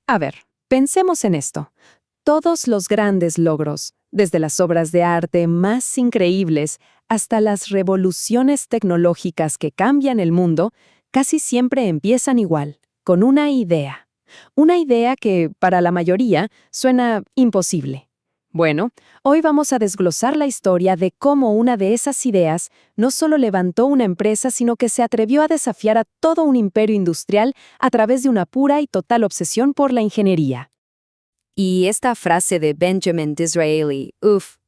A ver, pensemos en esto. Todos los grandes logros, desde las obras de arte más increíbles hasta las revoluciones tecnológicas que cambian el mundo, casi siempre empiezan igual, con una idea. Una idea que, para la mayoría, suena imposible. Bueno, hoy vamos a desglosar la historia de cómo una de esas ideas no solo levantó una empresa, sino que se atrevió a desafiar a todo un imperio industrial a través de una pura y total obsesión por la ingeniería. Y esta frase de Benjamin Disraeli,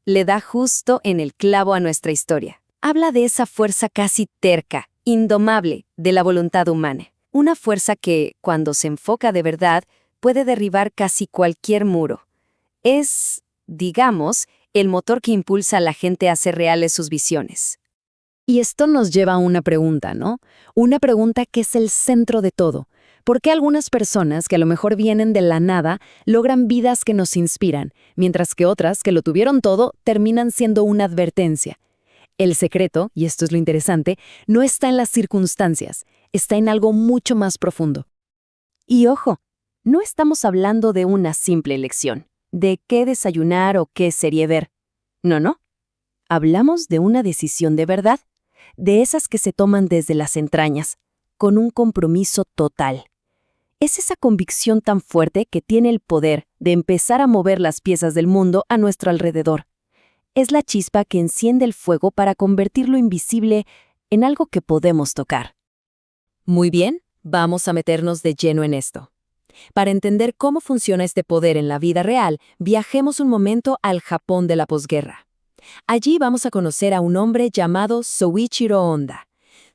le da justo en el clavo a nuestra historia. Habla de esa fuerza casi terca, indomable, de la voluntad humana. Una fuerza que, cuando se enfoca de verdad, puede derribar casi cualquier muro. Es, digamos, el motor que impulsa a la gente a hacer reales sus visiones. Y esto nos lleva a una pregunta, ¿no? Una pregunta que es el centro de todo. ¿Por qué algunas personas que a lo mejor vienen de la nada logran vidas que nos inspiran, mientras que otras que lo tuvieron todo terminan siendo una advertencia? El secreto, y esto es lo interesante, no está en las circunstancias, está en algo mucho más profundo. Y ojo, no estamos hablando de una simple elección, de qué desayunar o qué serie ver. No. Hablamos de una decisión de verdad, de esas que se toman desde las entrañas, con un compromiso total. Es esa convicción tan fuerte que tiene el poder de empezar a mover las piezas del mundo a nuestro alrededor. Es la chispa que enciende el fuego para convertir lo invisible en algo que podemos tocar. Muy bien, vamos a meternos de lleno en esto. Para entender cómo funciona este poder en la vida real, viajemos un momento al Japón de la posguerra. Allí vamos a conocer a un hombre llamado Soichiro Honda.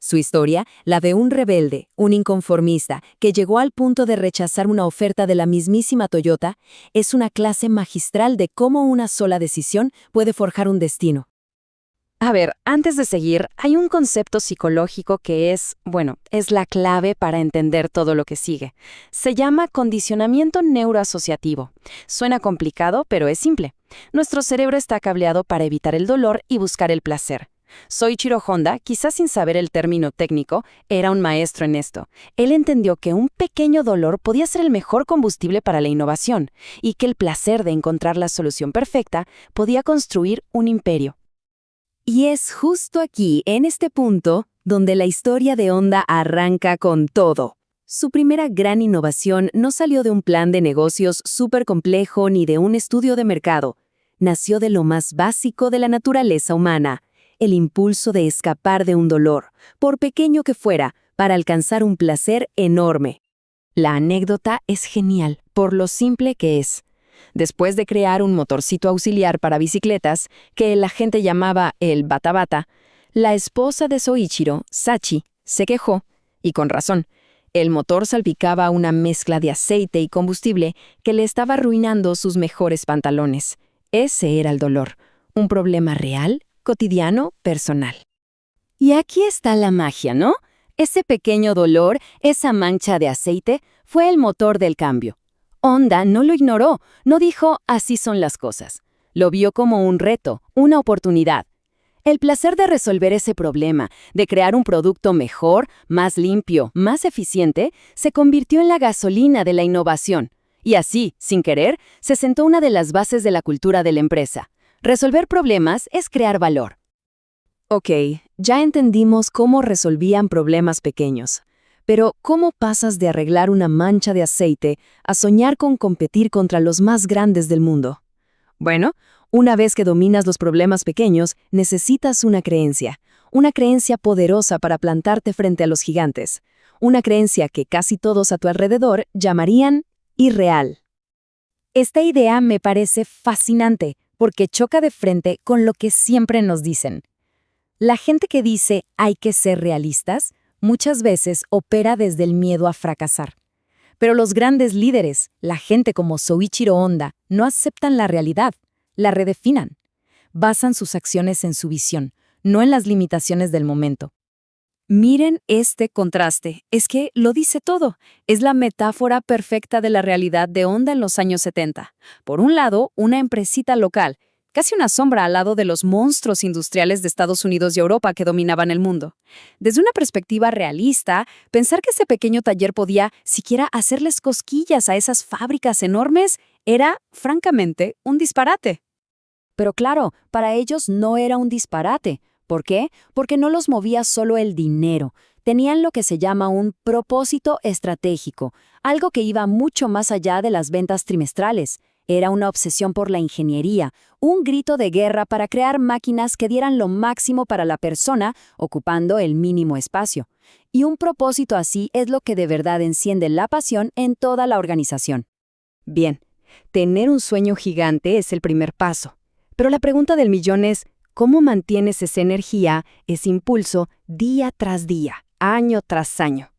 Su historia, la de un rebelde, un inconformista, que llegó al punto de rechazar una oferta de la mismísima Toyota, es una clase magistral de cómo una sola decisión puede forjar un destino. A ver, antes de seguir, hay un concepto psicológico que es la clave para entender todo lo que sigue. Se llama condicionamiento neuroasociativo. Suena complicado, pero es simple. Nuestro cerebro está cableado para evitar el dolor y buscar el placer. Soichiro Honda, quizás sin saber el término técnico, era un maestro en esto. Él entendió que un pequeño dolor podía ser el mejor combustible para la innovación y que el placer de encontrar la solución perfecta podía construir un imperio. Y es justo aquí, en este punto, donde la historia de Honda arranca con todo. Su primera gran innovación no salió de un plan de negocios súper complejo ni de un estudio de mercado. Nació de lo más básico de la naturaleza humana, el impulso de escapar de un dolor, por pequeño que fuera, para alcanzar un placer enorme. La anécdota es genial, por lo simple que es. Después de crear un motorcito auxiliar para bicicletas, que la gente llamaba el bata-bata, la esposa de Soichiro, Sachi, se quejó, y con razón. El motor salpicaba una mezcla de aceite y combustible que le estaba arruinando sus mejores pantalones. Ese era el dolor, un problema real, cotidiano, personal. Y aquí está la magia, ¿no? Ese pequeño dolor, esa mancha de aceite, fue el motor del cambio. Honda no lo ignoró, no dijo así son las cosas. Lo vio como un reto, una oportunidad. El placer de resolver ese problema, de crear un producto mejor, más limpio, más eficiente, se convirtió en la gasolina de la innovación. Y así, sin querer, se sentó una de las bases de la cultura de la empresa. Resolver problemas es crear valor. Ok, ya entendimos cómo resolvían problemas pequeños. Pero, ¿cómo pasas de arreglar una mancha de aceite a soñar con competir contra los más grandes del mundo? Bueno, una vez que dominas los problemas pequeños, necesitas una creencia poderosa para plantarte frente a los gigantes, una creencia que casi todos a tu alrededor llamarían irreal. Esta idea me parece fascinante porque choca de frente con lo que siempre nos dicen. La gente que dice hay que ser realistas, muchas veces opera desde el miedo a fracasar. Pero los grandes líderes, la gente como Soichiro Honda, no aceptan la realidad, la redefinan. Basan sus acciones en su visión, no en las limitaciones del momento. Miren este contraste, es que lo dice todo. Es la metáfora perfecta de la realidad de Honda en los años 70. Por un lado, una empresita local, casi una sombra al lado de los monstruos industriales de Estados Unidos y Europa que dominaban el mundo. Desde una perspectiva realista, pensar que ese pequeño taller podía siquiera hacerles cosquillas a esas fábricas enormes era, francamente, un disparate. Pero claro, para ellos no era un disparate. ¿Por qué? Porque no los movía solo el dinero. Tenían lo que se llama un propósito estratégico, algo que iba mucho más allá de las ventas trimestrales. Era una obsesión por la ingeniería, un grito de guerra para crear máquinas que dieran lo máximo para la persona, ocupando el mínimo espacio. Y un propósito así es lo que de verdad enciende la pasión en toda la organización. Bien, tener un sueño gigante es el primer paso. Pero la pregunta del millón es, ¿cómo mantienes esa energía, ese impulso, día tras día, año tras año?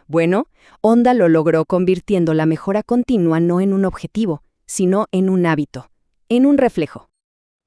Bueno, Honda lo logró convirtiendo la mejora continua no en un objetivo, sino en un hábito, en un reflejo.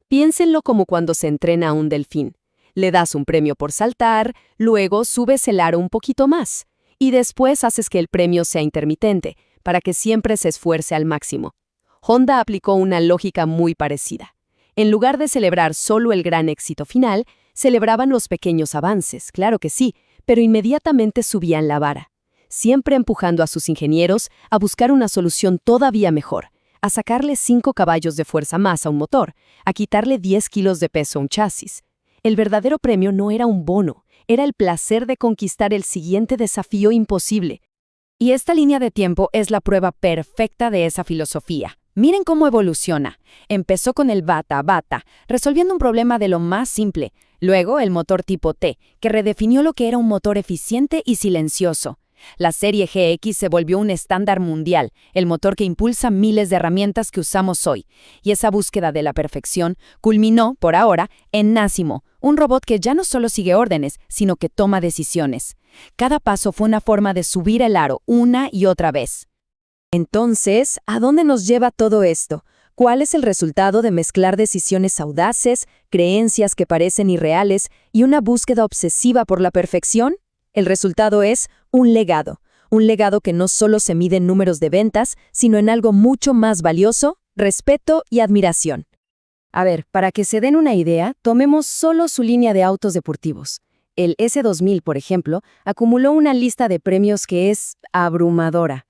Piénsenlo como cuando se entrena a un delfín. Le das un premio por saltar, luego subes el aro un poquito más, y después haces que el premio sea intermitente, para que siempre se esfuerce al máximo. Honda aplicó una lógica muy parecida. En lugar de celebrar solo el gran éxito final, celebraban los pequeños avances, claro que sí, pero inmediatamente subían la vara, siempre empujando a sus ingenieros a buscar una solución todavía mejor, a sacarle 5 caballos de fuerza más a un motor, a quitarle 10 kilos de peso a un chasis. El verdadero premio no era un bono, era el placer de conquistar el siguiente desafío imposible. Y esta línea de tiempo es la prueba perfecta de esa filosofía. Miren cómo evoluciona. Empezó con el bata-bata, resolviendo un problema de lo más simple. Luego el motor tipo T, que redefinió lo que era un motor eficiente y silencioso. La serie GX se volvió un estándar mundial, el motor que impulsa miles de herramientas que usamos hoy. Y esa búsqueda de la perfección culminó, por ahora, en Násimo, un robot que ya no solo sigue órdenes, sino que toma decisiones. Cada paso fue una forma de subir el aro una y otra vez. Entonces, ¿a dónde nos lleva todo esto? ¿Cuál es el resultado de mezclar decisiones audaces, creencias que parecen irreales y una búsqueda obsesiva por la perfección? El resultado es un legado que no solo se mide en números de ventas, sino en algo mucho más valioso, respeto y admiración. A ver, para que se den una idea, tomemos solo su línea de autos deportivos. El S2000, por ejemplo, acumuló una lista de premios que es abrumadora.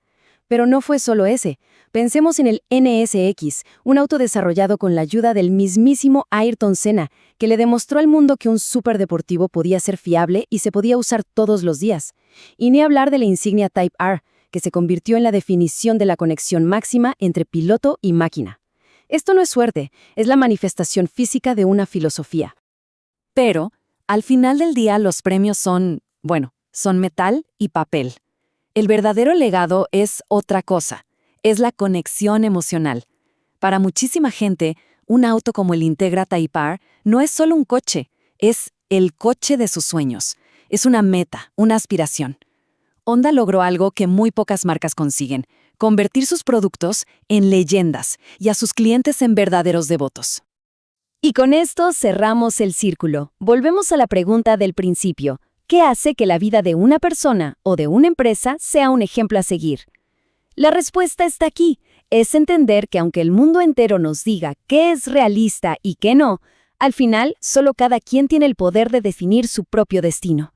Pero no fue solo ese. Pensemos en el NSX, un auto desarrollado con la ayuda del mismísimo Ayrton Senna, que le demostró al mundo que un superdeportivo podía ser fiable y se podía usar todos los días. Y ni hablar de la insignia Type R, que se convirtió en la definición de la conexión máxima entre piloto y máquina. Esto no es suerte, es la manifestación física de una filosofía. Pero, al final del día, los premios son metal y papel. El verdadero legado es otra cosa, es la conexión emocional. Para muchísima gente, un auto como el Integra Type R no es solo un coche, es el coche de sus sueños. Es una meta, una aspiración. Honda logró algo que muy pocas marcas consiguen, convertir sus productos en leyendas y a sus clientes en verdaderos devotos. Y con esto cerramos el círculo. Volvemos a la pregunta del principio. ¿Qué hace que la vida de una persona o de una empresa sea un ejemplo a seguir? La respuesta está aquí. Es entender que aunque el mundo entero nos diga qué es realista y qué no, al final solo cada quien tiene el poder de definir su propio destino.